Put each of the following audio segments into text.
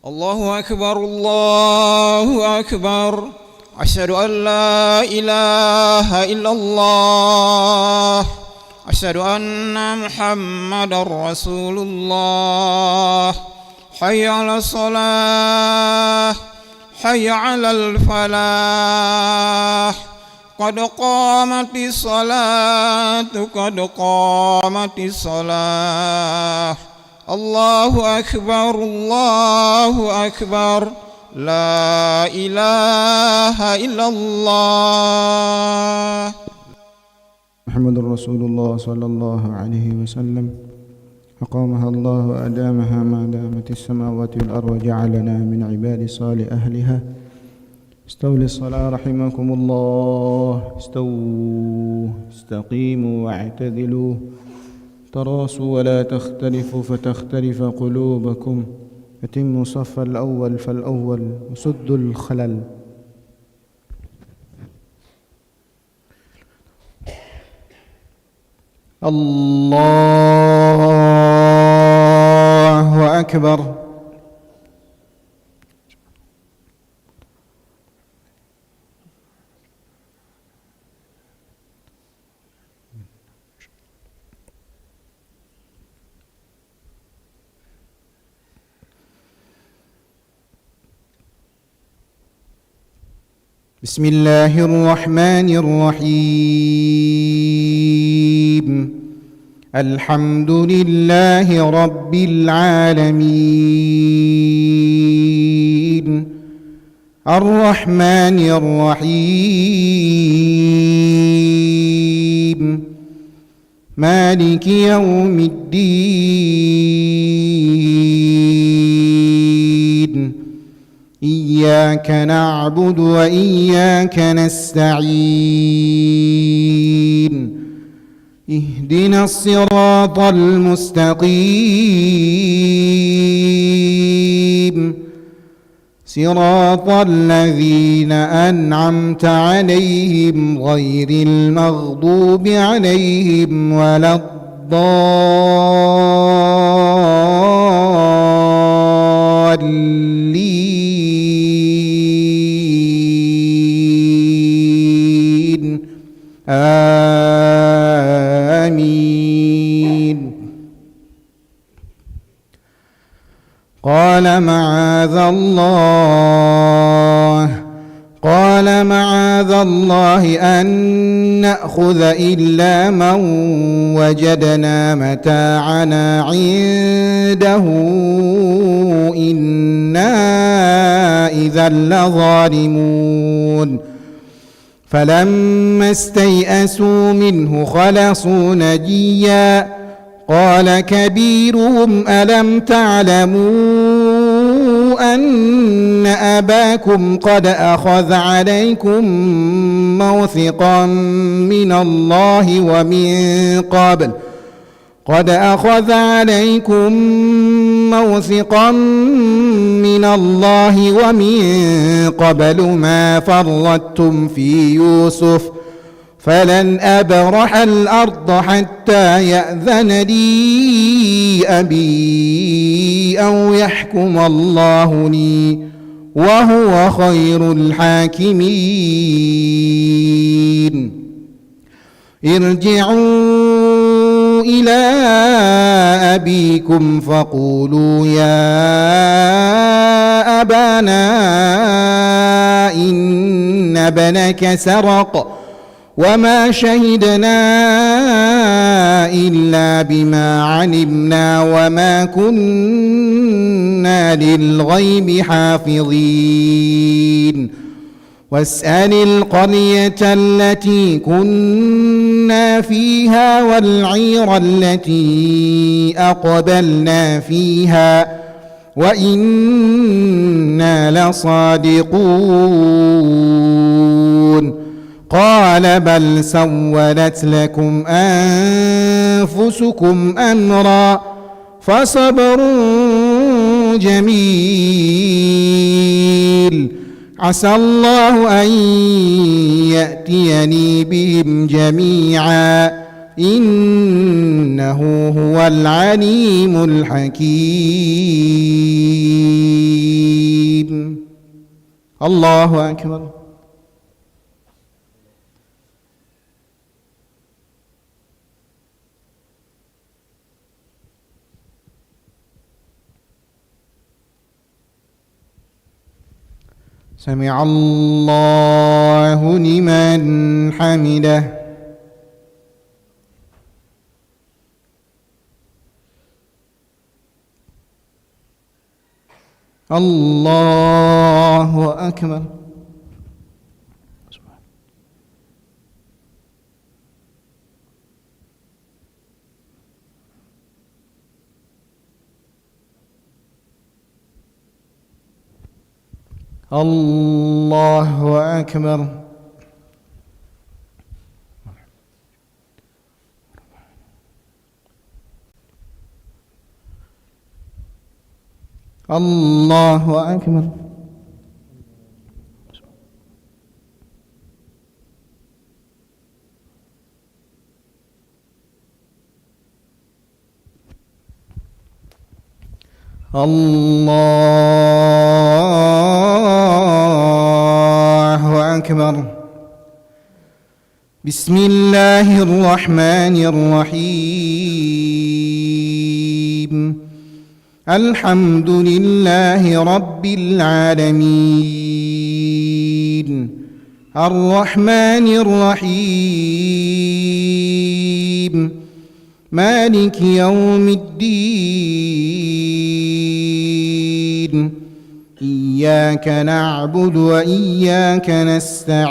الله أكبر الله أكبر. أشهد أن لا إله إلا الله. أشهد أن محمدا رسول الله. حي على الصلاة حي على الفلاح. قد قامت الصلاة قد قامت الصلاة. الله أكبر الله أكبر. لا إله إلا الله. محمد رسول الله صلى الله عليه وسلم. أقامها الله وأدامها ما دامت السماوات والأرض وجعلنا من عباد صالح أهلها. استولوا للصلاة رحمكم الله. استووا استقيموا واعتدلوا تراصوا ولا تختلفوا فتختلف قلوبكم. أتموا صف الأول فالأول وسدوا الخلل. الله أكبر. بسم الله الرحمن الرحيم. الحمد لله رب العالمين. الرحمن الرحيم. مالك يوم الدين. إياك نعبد وإياك نستعين. اهدنا الصراط المستقيم. صراط الذين أنعمت عليهم غير المغضوب عليهم ولا الضالين. آمين. قال معاذ الله أن نأخذ إلا من وجدنا متاعنا عنده إنا إذا لظالمون. فلما استيئسوا منه خلصوا نجيا. قال كبيرهم ألم تعلموا أن أباكم قد أخذ عليكم موثقا من الله ومن قبل ما فرطتم في يوسف فلن أبرح الأرض حتى يأذن لي أبي أو يحكم الله لي وهو خير الحاكمين. ارجعوا إلى أبيكم فقولوا يا أبانا إن ابنك سرق وما شهدنا إلا بما علمنا وما كنا للغيب حافظين. واسأل القرية التي كنا فيها والعير التي أقبلنا فيها وإنا لصادقون. قال بل سولت لكم أنفسكم أمرا فصبر جميل. عسى الله أن يأتيني بهم جميعا إنه هو العليم الحكيم. الله أكبر. سمع الله لمن حمده. الله أكبر. الله أكبر. الله أكبر. الله أكبر. بسم الله الرحمن الرحيم. الحمد لله رب العالمين الرحمن الرحيم مالك يوم الدين إياك نعبد وإياك نستعين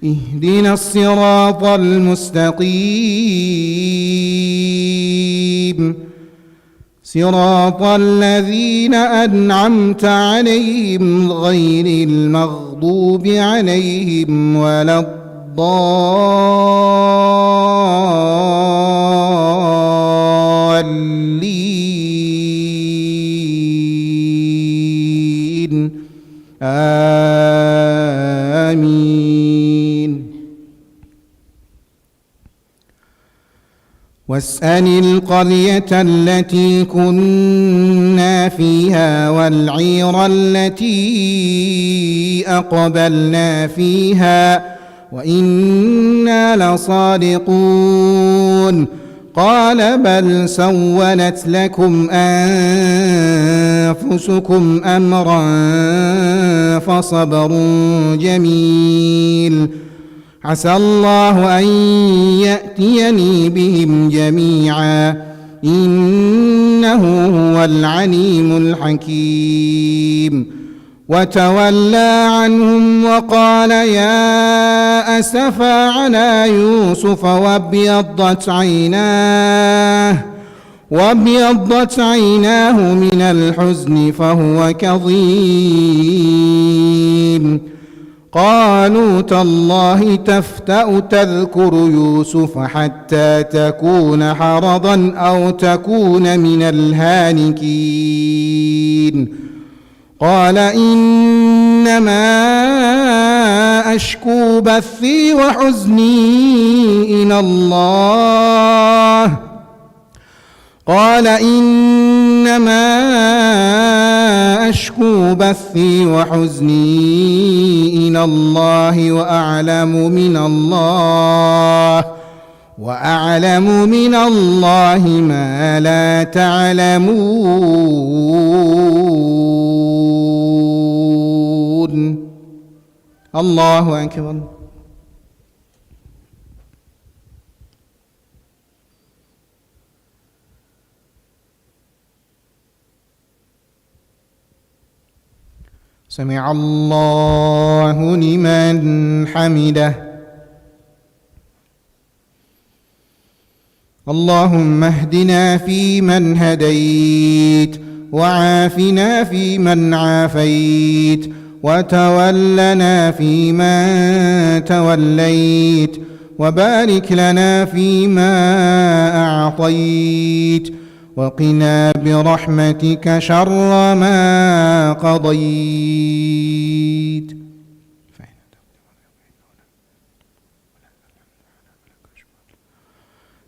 اهدنا الصراط المستقيم صراط الذين أنعمت عليهم غير المغضوب عليهم ولا الضالين آمين. واسأل القرية التي كنا فيها والعير التي أقبلنا فيها وإنا لصادقون. قال بل سولت لكم أنفسكم أمرا فصبر جميل عسى الله أن يأتيني بهم جميعا إنه هو العليم الحكيم. وتولى عنهم وقال يا أسفا على يوسف وابيضت عيناه من الحزن فهو كظيم. قالوا تالله تفتأ تذكر يوسف حتى تكون حرضا أو تكون من الهالكين. قال إنما أشكو بثي وحزني إلى الله. قال إنما أشكو بثي وحزني إلى الله وأعلم من الله ما لا تعلمون. الله أكبر. سمع الله لمن حمده. اللهم اهدنا فيمن هديت وعافنا فيمن عافيت وتولنا فيمن توليت وبارك لنا فيما أعطيت وقنا برحمتك شر ما قضيت.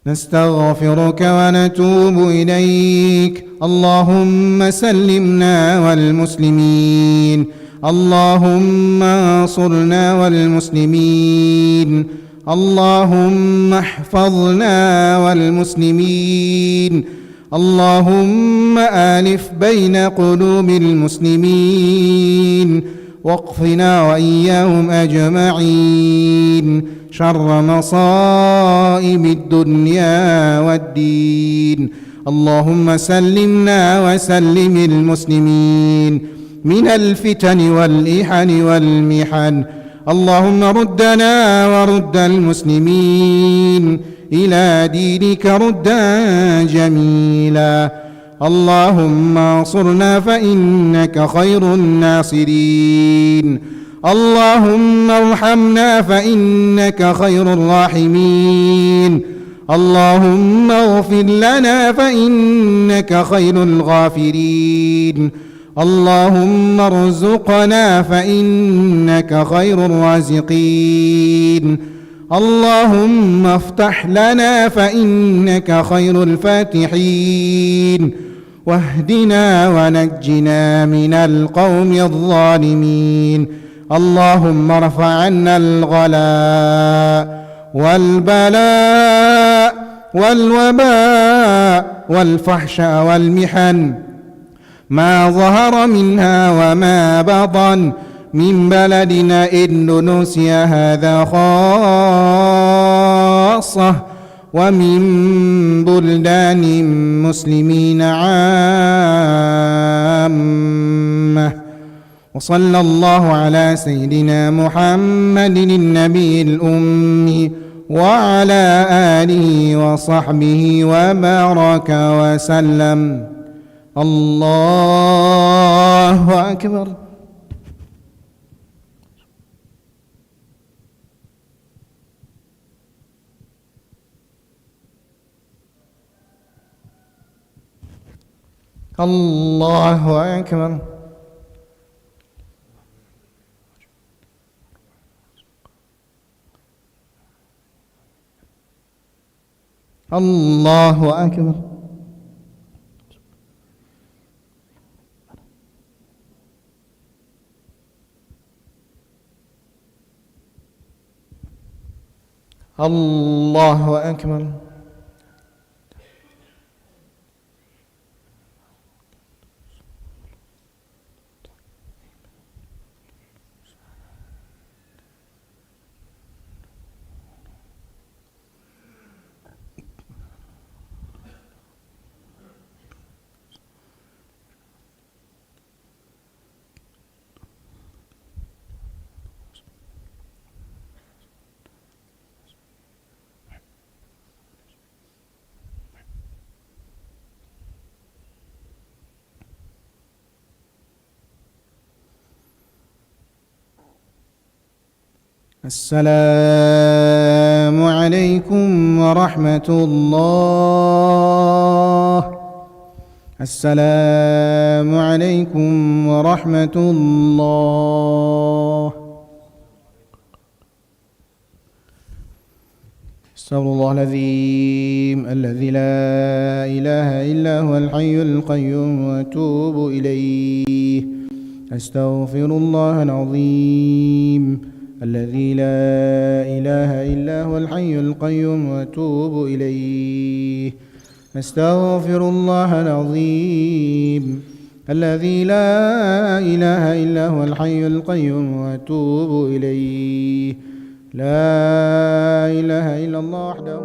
نستغفرك ونتوب إليك. اللهم سلمنا والمسلمين، اللهم انصرنا والمسلمين، اللهم احفظنا والمسلمين، اللهم آلف بين قلوب المسلمين، واقفنا وإياهم أجمعين شر مصائب الدنيا والدين. اللهم سلمنا وسلم المسلمين من الفتن والإحن والمحن. اللهم ردنا ورد المسلمين إلى دينك ردا جميلا. اللهم انصرنا فإنك خير الناصرين، اللهم ارحمنا فإنك خير الراحمين، اللهم اغفر لنا فإنك خير الغافرين، اللهم ارزقنا فإنك خير الرازقين، اللهم افتح لنا فإنك خير الفاتحين، واهدنا ونجنا من القوم الظالمين. اللهم ارفع عنا الغلاء والبلاء والوباء والفحشاء والمحن ما ظهر منها وما بطن من بلدنا إندونيسيا هذا خاصة، ومن بلدان مسلمين عامة. وصلى الله على سيدنا محمد النبي الأمي وعلى آله وصحبه وبارك وسلم. الله أكبر. الله أكبر. الله أكبر. الله أكبر. السلام عليكم ورحمة الله. السلام عليكم ورحمة الله. استغفر الله العظيم الذي لا إله إلا هو الحي القيوم وأتوب إليه. أستغفر الله العظيم الذي لا إله إلا هو الحي القيوم وأتوب إليه. أستغفر الله العظيم الذي لا إله إلا هو الحي القيوم وأتوب إليه. لا إله إلا الله وحده